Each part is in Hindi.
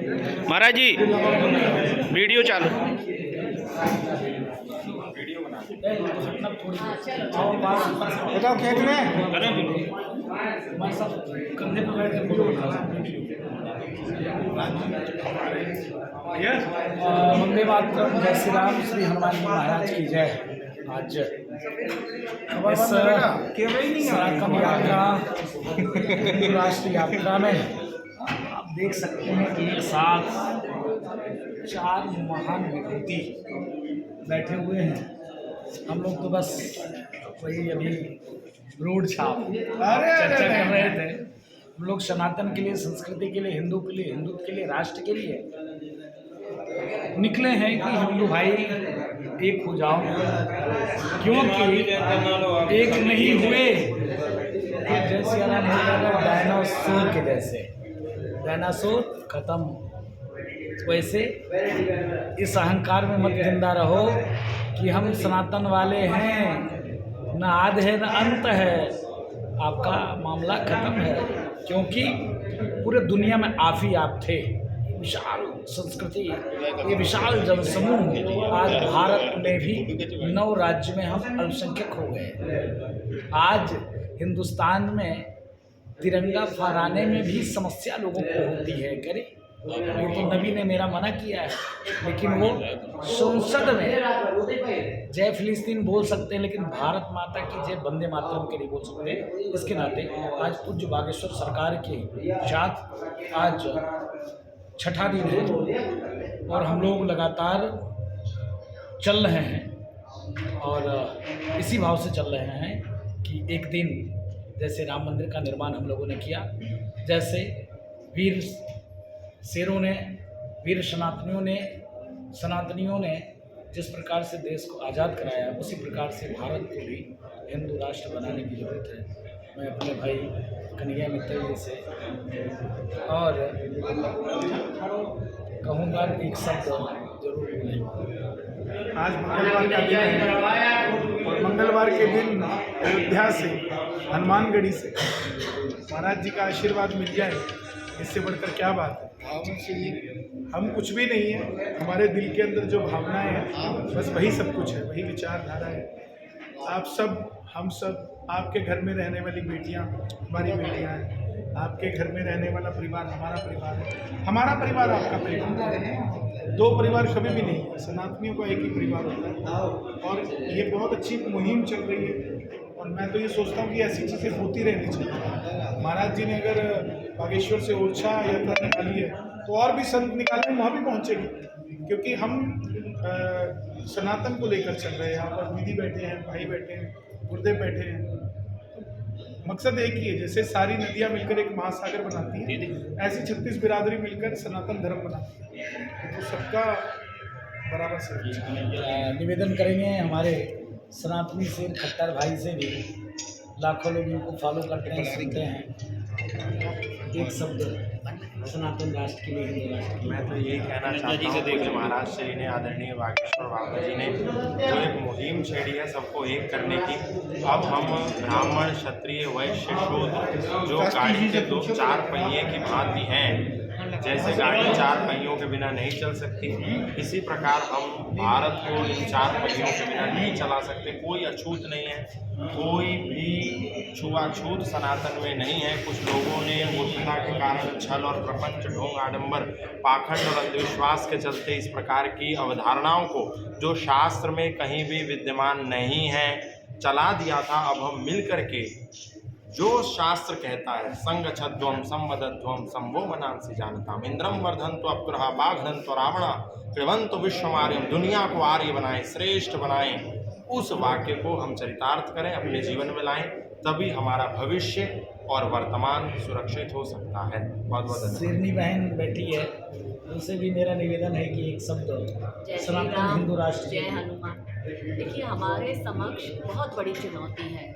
महाराज जी वीडियो चालू। बताओ खेत में कंधे पर बैठ के वंदे मातरम, जय श्री राम, श्री हनुमान जी महाराज की जय। आज इस सराकम यात्रा, राष्ट्र यात्रा में आप देख सकते हैं कि एक साथ 4 महान विभूति बैठे हुए हैं। हम लोग तो बस वही अभी रोड छाप चर्चा कर रहे थे। हम लोग सनातन के लिए, संस्कृति के लिए, हिंदू के लिए, हिंदुत्व के लिए, राष्ट्र के लिए निकले हैं कि हिंदू भाई एक हो जाओ, क्योंकि एक नहीं हुए जैसे डायनासोर के जैसे, डायनासोर खत्म, वैसे इस अहंकार में मत जिंदा रहो कि हम सनातन वाले हैं, न आद है न अंत है। आपका मामला खत्म है, क्योंकि पूरे दुनिया में आप ही आप थे। विशाल संस्कृति, ये विशाल जनसमूह, आज भारत में भी 9 राज्य में हम अल्पसंख्यक हो गए। आज हिंदुस्तान में तिरंगा फहराने में भी समस्या लोगों को होती है। करे ये तो नबी ने मेरा मना किया है, लेकिन वो संसद में जय फिलिस्तीन बोल सकते हैं, लेकिन भारत माता की जय वंदे मातरम के नहीं बोल सकते। इसके नाते आज पूज्य बागेश्वर सरकार के साथ आज 6ठा दिन है और हम लोग लगातार चल रहे हैं और इसी भाव से चल रहे हैं कि एक दिन जैसे राम मंदिर का निर्माण हम लोगों ने किया, जैसे वीर शेरों ने, वीर सनातनियों ने जिस प्रकार से देश को आज़ाद कराया, उसी प्रकार से भारत को भी हिंदू राष्ट्र बनाने की जरूरत है। मैं अपने भाई कन्हैया मित्तल जी से और कहूँगा एक शब्द जरूर बोलें। आज मंगलवार का दिन है और मंगलवार के दिन अयोध्या से, हनुमानगढ़ी से महाराज जी का आशीर्वाद मिल जाए, इससे बढ़कर क्या बात है। हम कुछ भी नहीं है, हमारे दिल के अंदर जो भावनाएं हैं बस वही सब कुछ है, वही विचारधारा है। आप सब, हम सब, आपके घर में रहने वाली बेटियां हमारी बेटियां हैं, आपके घर में रहने वाला परिवार हमारा परिवार है, हमारा परिवार आपका परिवार है। 2 परिवार कभी भी नहीं है, सनातनियों का एक ही परिवार होता है। और ये बहुत अच्छी मुहिम चल रही है और मैं तो ये सोचता हूँ कि ऐसी चीज़ें होती रहनी चाहिए। महाराज जी ने अगर बागेश्वर से ओरछा यात्रा निकाली है तो और भी संत निकालें, वहाँ भी पहुँचेगी, क्योंकि हम सनातन को लेकर चल रहे हैं। यहाँ पर दीदी बैठे हैं, भाई बैठे हैं, गुरुदेव बैठे हैं। मकसद एक ही है, जैसे सारी नदियाँ मिलकर एक महासागर बनाती हैं, ऐसी 36 बिरादरी मिलकर सनातन धर्म बनाती है। तो सबका बराबर से निवेदन करेंगे हमारे सनातनी से खट्टर भाई से भी, लाखों लोग इनको फॉलो करते हैं, सुनते हैं। एक शब्द सनातन राष्ट्र के लिए, हिंदू राष्ट्र के लिए। मैं तो यही कहना चाहता हूँ कि महाराज श्री ने, आदरणीय बागेश्वर बाबा जी ने जो एक मुहिम छेड़ी है सबको एक करने की। अब हम ब्राह्मण, क्षत्रिय, वैश्य, शूद्र जो गाड़ी के 4 पहिए की भांति हैं, जैसे गाड़ी 4 पहियों के बिना नहीं चल सकती, इसी प्रकार हम भारत को इन 4 पहियों के बिना नहीं चला सकते। कोई अछूत नहीं है, कोई भी छुआछूत सनातन में नहीं है। कुछ लोगों ने मूर्खता के कारण, छल और प्रपंच, ढोंग, आडंबर, पाखंड और अंधविश्वास के चलते इस प्रकार की अवधारणाओं को जो शास्त्र में कहीं भी विद्यमान नहीं है चला दिया था। अब हम मिल करके जो शास्त्र कहता है, संग छद्वम संवदध्वम संभो मनांसी जानता, इंद्रम वर्धन तो अपग्रहा बाघन तो रावणा कृवंत विश्वमार्यम, दुनिया को आर्य बनाएं, श्रेष्ठ बनाएं, उस वाक्य को हम चरितार्थ करें, अपने जीवन में लाएं, तभी हमारा भविष्य और वर्तमान सुरक्षित हो सकता है। बहुत बहुत धन्यवाद। शेरनी बहन बैठी है, उनसे भी मेरा निवेदन है कि एक शब्द सनातन हिंदू राष्ट्र। जय हनुमान। देखिए, हमारे समक्ष बहुत बड़ी चुनौती है।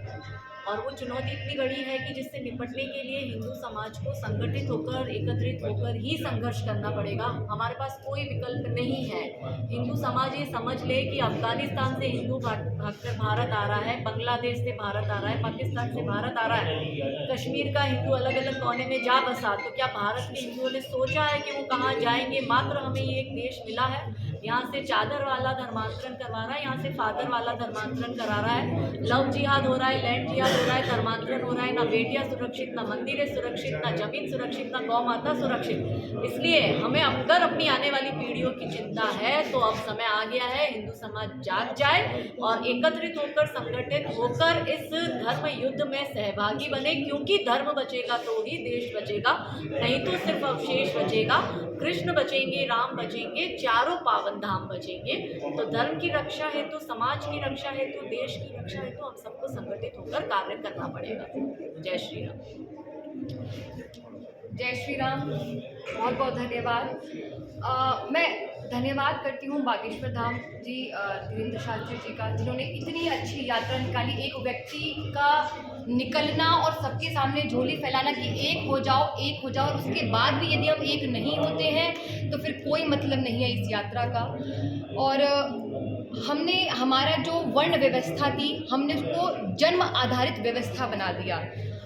और वो चुनौती इतनी बड़ी है कि जिससे निपटने के लिए हिंदू समाज को संगठित होकर, एकत्रित होकर ही संघर्ष करना पड़ेगा। हमारे पास कोई विकल्प नहीं है। हिंदू समाज ये समझ ले कि अफगानिस्तान से हिंदू भागकर भारत आ रहा है, बांग्लादेश से भारत आ रहा है, पाकिस्तान से भारत आ रहा है, कश्मीर का हिंदू अलग अलग कोने में जा बसा, तो क्या भारत के हिंदुओं ने सोचा है कि वो कहाँ जाएंगे? मात्र हमें ये एक देश मिला है, यहाँ से चादर वाला धर्मांतरण करवा रहा है, यहाँ से फादर वाला धर्मांतरण करा रहा है, लव जिहाद हो रहा है, लैंड जिहाद हो रहा है, धर्मांतरण हो रहा है। ना बेटियाँ सुरक्षित, ना मंदिरें सुरक्षित, ना जमीन सुरक्षित, ना गौ माता सुरक्षित। इसलिए हमें अगर अपनी आने वाली पीढ़ियों की चिंता है तो अब समय आ गया है हिंदू समाज जाग जाए और एकत्रित होकर, संगठित होकर इस धर्म युद्ध में सहभागी बने, क्योंकि धर्म बचेगा तो ही देश बचेगा, नहीं तो सिर्फ अवशेष बचेगा। कृष्ण बचेंगे, राम बचेंगे, चारों पावन धाम बचेंगे। तो धर्म की रक्षा हेतु, समाज की रक्षा हेतु, देश की रक्षा हेतु हम सबको संगठित होकर कार्य करना पड़ेगा। जय श्री राम। जय श्री राम। बहुत बहुत धन्यवाद। मैं धन्यवाद करती हूँ बागेश्वर धाम जी, धीरेन्द्र शास्त्री जी का, जिन्होंने इतनी अच्छी यात्रा निकाली। एक व्यक्ति का निकलना और सबके सामने झोली फैलाना कि एक हो जाओ, एक हो जाओ, और उसके बाद भी यदि हम एक नहीं होते हैं तो फिर कोई मतलब नहीं है इस यात्रा का। और हमने हमारा जो वर्ण व्यवस्था थी, हमने उसको जन्म आधारित व्यवस्था बना दिया।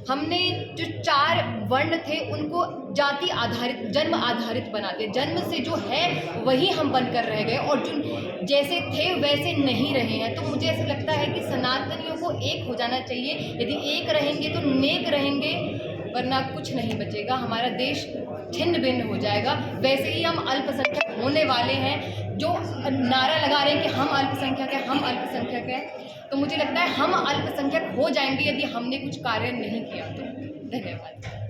हमने जो 4 वर्ण थे उनको जाति आधारित, जन्म आधारित बना दिया। जन्म से जो है वही हम बनकर रह गए और जो जैसे थे वैसे नहीं रहे हैं। तो मुझे ऐसा लगता है कि सनातनियों को एक हो जाना चाहिए। यदि एक रहेंगे तो नेक रहेंगे, वरना कुछ नहीं बचेगा। हमारा देश छिन्न भिन्न हो जाएगा। वैसे ही हम अल्पसंख्यक होने वाले हैं। जो नारा लगा रहे हैं कि हम अल्पसंख्यक हैं, हम अल्पसंख्यक हैं, तो मुझे लगता है हम अल्पसंख्यक हो जाएंगे यदि हमने कुछ कार्य नहीं किया तो। धन्यवाद।